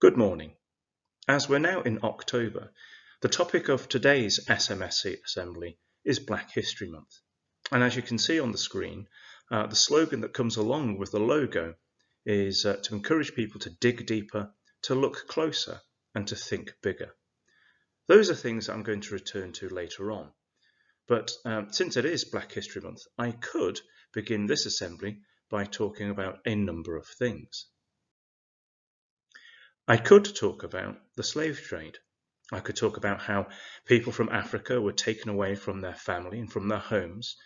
Good morning. As we're now in October, the topic of today's SMSC assembly is Black History Month. And as you can see on the screen, the slogan that comes along with the logo is to encourage people to dig deeper, to look closer, and to think bigger. Those are things that I'm going to return to later on. But since it is Black History Month, I could begin this assembly by talking about a number of things. I could talk about the slave trade. I could talk about how people from Africa were taken away from their family and from their homes,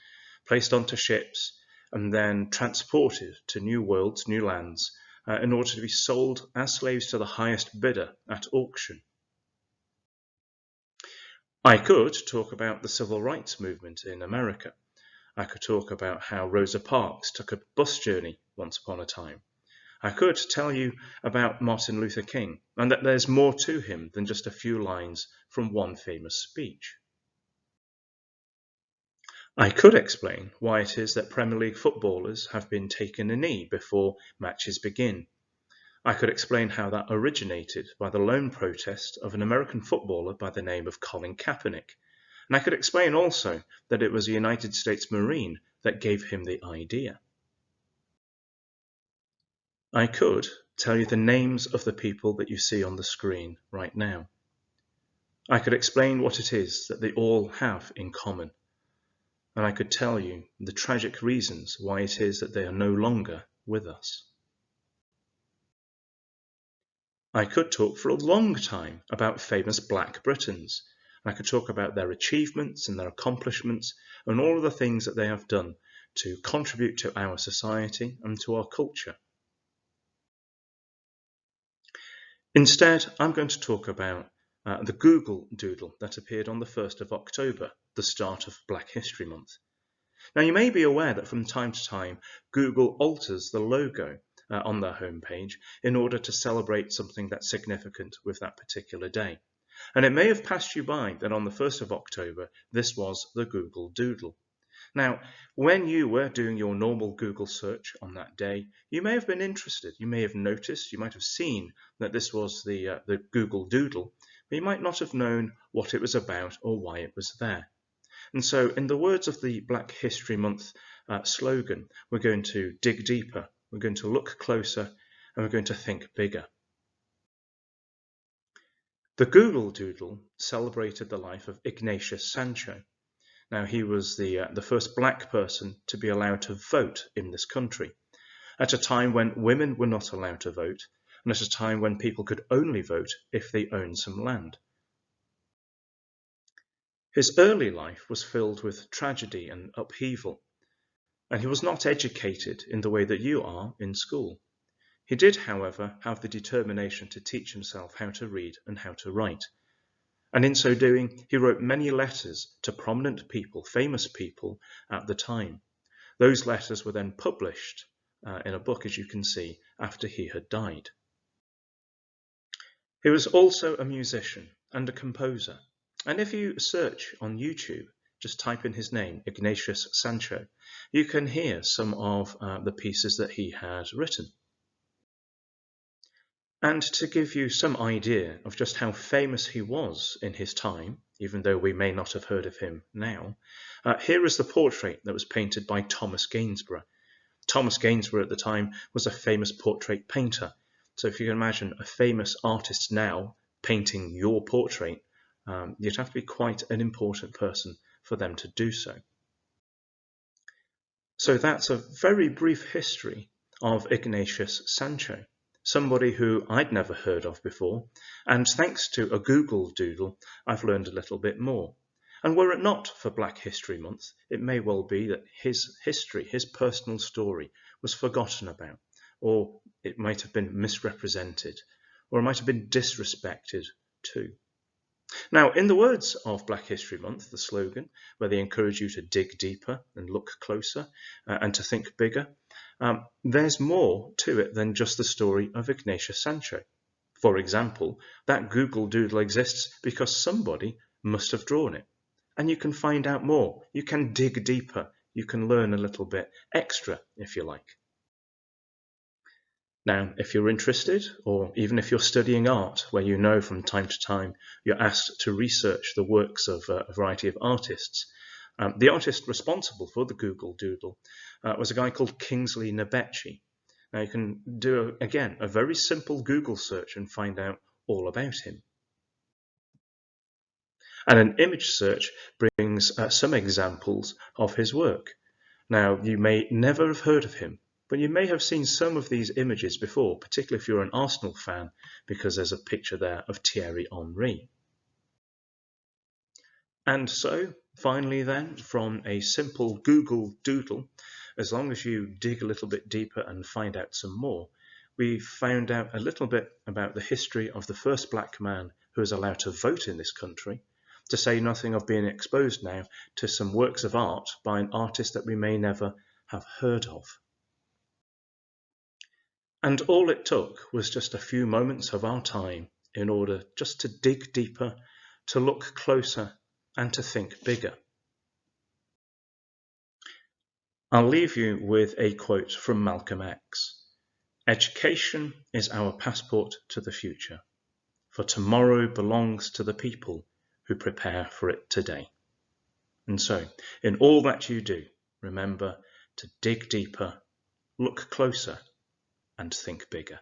placed onto ships, and then transported to new worlds, new lands, in order to be sold as slaves to the highest bidder at auction. I could talk about the civil rights movement in America. I could talk about how Rosa Parks took a bus journey once upon a time. I could tell you about Martin Luther King, and that there's more to him than just a few lines from one famous speech. I could explain why it is that Premier League footballers have been taking a knee before matches begin. I could explain how that originated by the lone protest of an American footballer by the name of Colin Kaepernick. And I could explain also that it was a United States Marine that gave him the idea. I could tell you the names of the people that you see on the screen right now. I could explain what it is that they all have in common. And I could tell you the tragic reasons why it is that they are no longer with us. I could talk for a long time about famous Black Britons. I could talk about their achievements and their accomplishments and all of the things that they have done to contribute to our society and to our culture. Instead, I'm going to talk about the Google Doodle that appeared on the 1st of October, the start of Black History Month. Now, you may be aware that from time to time, Google alters the logo on their homepage in order to celebrate something that's significant with that particular day. And it may have passed you by that on the 1st of October, this was the Google Doodle. Now, when you were doing your normal Google search on that day, you may have been interested. You may have noticed, you might have seen that this was the Google Doodle, but you might not have known what it was about or why it was there. And so, in the words of the Black History Month slogan, we're going to dig deeper, we're going to look closer, and we're going to think bigger. The Google Doodle celebrated the life of Ignatius Sancho. Now, he was the first black person to be allowed to vote in this country, at a time when women were not allowed to vote, and at a time when people could only vote if they owned some land. His early life was filled with tragedy and upheaval, and he was not educated in the way that you are in school. He did, however, have the determination to teach himself how to read and how to write. And in so doing, he wrote many letters to prominent people, famous people at the time. Those letters were then published in a book, as you can see, after he had died. He was also a musician and a composer. And if you search on YouTube, just type in his name, Ignatius Sancho, you can hear some of the pieces that he had written. And to give you some idea of just how famous he was in his time, even though we may not have heard of him now, here is the portrait that was painted by Thomas Gainsborough. Thomas Gainsborough at the time was a famous portrait painter. So if you can imagine a famous artist now painting your portrait, you'd have to be quite an important person for them to do so. So that's a very brief history of Ignatius Sancho. Somebody who I'd never heard of before, and thanks to a Google Doodle, I've learned a little bit more. And were it not for Black History Month, it may well be that his history, his personal story, was forgotten about, or it might have been misrepresented, or it might have been disrespected too. Now, in the words of Black History Month, the slogan, where they encourage you to dig deeper and look closer and to think bigger, there's more to it than just the story of Ignatius Sancho. For example, that Google Doodle exists because somebody must have drawn it. And you can find out more. You can dig deeper. You can learn a little bit extra, if you like. Now, if you're interested, or even if you're studying art, where you know from time to time you're asked to research the works of a variety of artists, the artist responsible for the Google Doodle was a guy called Kingsley Nabetchi. Now, you can do, again, a very simple Google search and find out all about him. And an image search brings some examples of his work. Now, you may never have heard of him, but you may have seen some of these images before, particularly if you're an Arsenal fan, because there's a picture there of Thierry Henry. And so, finally then, from a simple Google Doodle, as long as you dig a little bit deeper and find out some more, we found out a little bit about the history of the first black man who was allowed to vote in this country, to say nothing of being exposed now to some works of art by an artist that we may never have heard of. And all it took was just a few moments of our time in order just to dig deeper, to look closer, and to think bigger. I'll leave you with a quote from Malcolm X. "Education is our passport to the future, for tomorrow belongs to the people who prepare for it today." And so, in all that you do, remember to dig deeper, look closer, and think bigger.